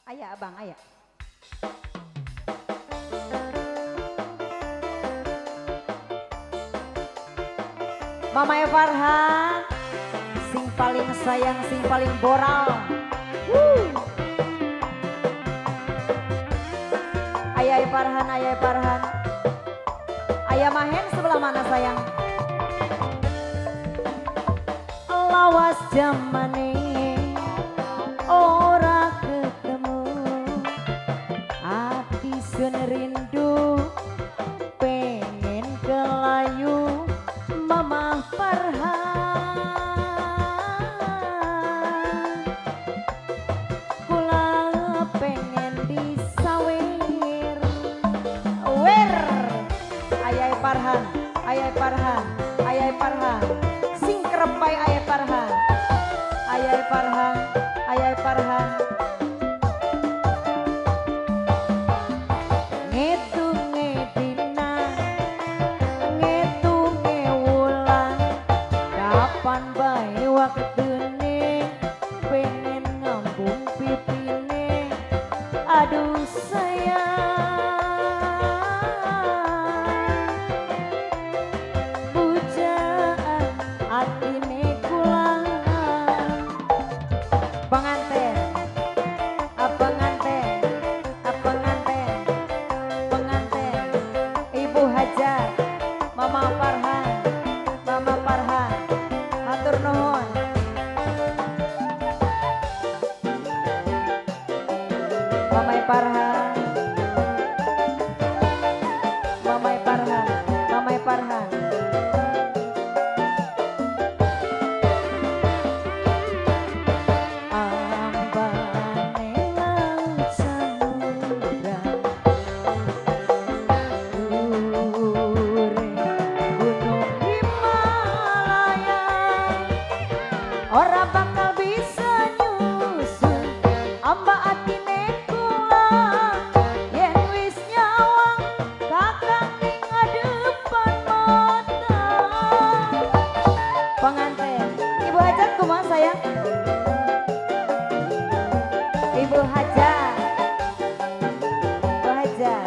Ayah abang, ayah. Mama Farhan, sing paling sayang, sing paling boral. Ayah Farhan, ayah Farhan. Ayah Mahen sebelah mana sayang? Lawas jamane ora ketemu, ati sun rindu pengen kelayu Mama Farhan. Kula pengen disawer wer ayah Farhan, ayah Farhan, ayah Farhan. Sing kerepai ayah Farhan, ayah Farhan, ayah Farhan. Ngitunge dina, ngitunge wulan, kapan bae waktune pengen ngambung pipine. Aduh sayang, pujaan atine kula. Pengantin, pengantin, pengantin, pengantin, Ibu Hajar, Mama Farhan, Mama Farhan, hatur nuhun. Mama Farhan, Mama Farhan, Mama Farhan. Ambane laut samudra, dhuwure gunung Himalaya, ora bakal bisa nyusul amba atine kula yen wis nyawang kakang ning ngadepan mata. Pengantin, Ibu Hajar kumaha sayang? Ibu Hajar, Bu Hajar,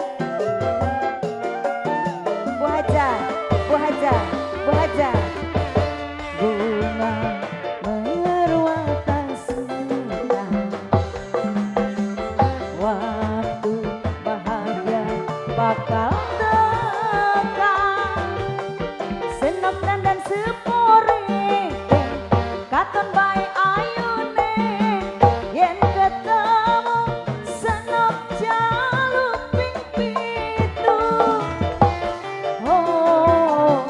Bu Hajar, Bu Hajar, Bu Hajar. Bunga meruatan sudah, waktu bahagia bakal datang. Senop dan sepore, katon bae ayune, yen ketemu senop jaluk ping pitu. Oh,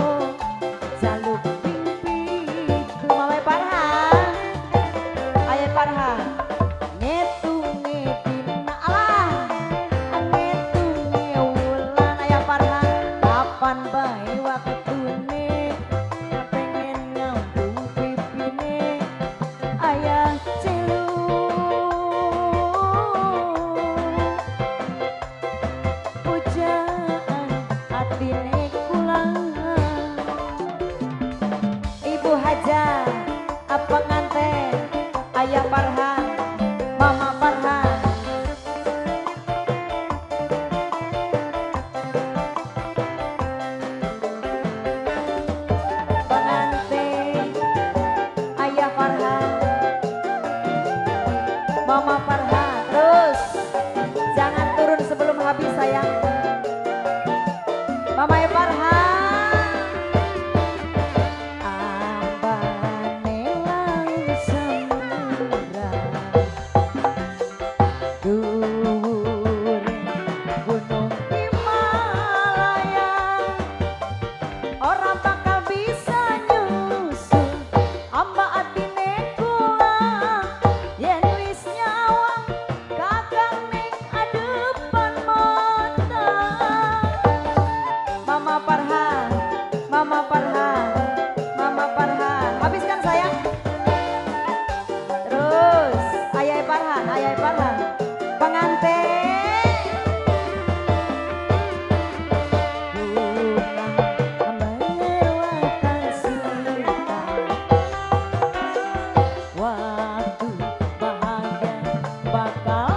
jaluk ping pitu. Mama Farhan, ayah Farhan. Ngetunge dina alah, ngetunge wulan ayah Farhan. Kapan bae waktune pengen ngambung pipine ayah celu. Pujaan atine kula. Ibu Hajar, pengantin, ayah Farhan, Mama Farhan. Pengantin, ayah Farhan, Mama Farhan. Terus jangan turun sebelum habis sayang. Mama Farhan. Ambane laut samudra, dhuwure gunung Himalaya, ora bakal bisa nyusul amba atine kula yen wis nyawang kakang ning adepan mata. Mama Farhan, Mama Farhan, Mama Farhan. Habiskan sayang. Terus ayah Farhan, ayah Farhan. Pengantin. Bunga meruatan sudah, waktu bahagia bakal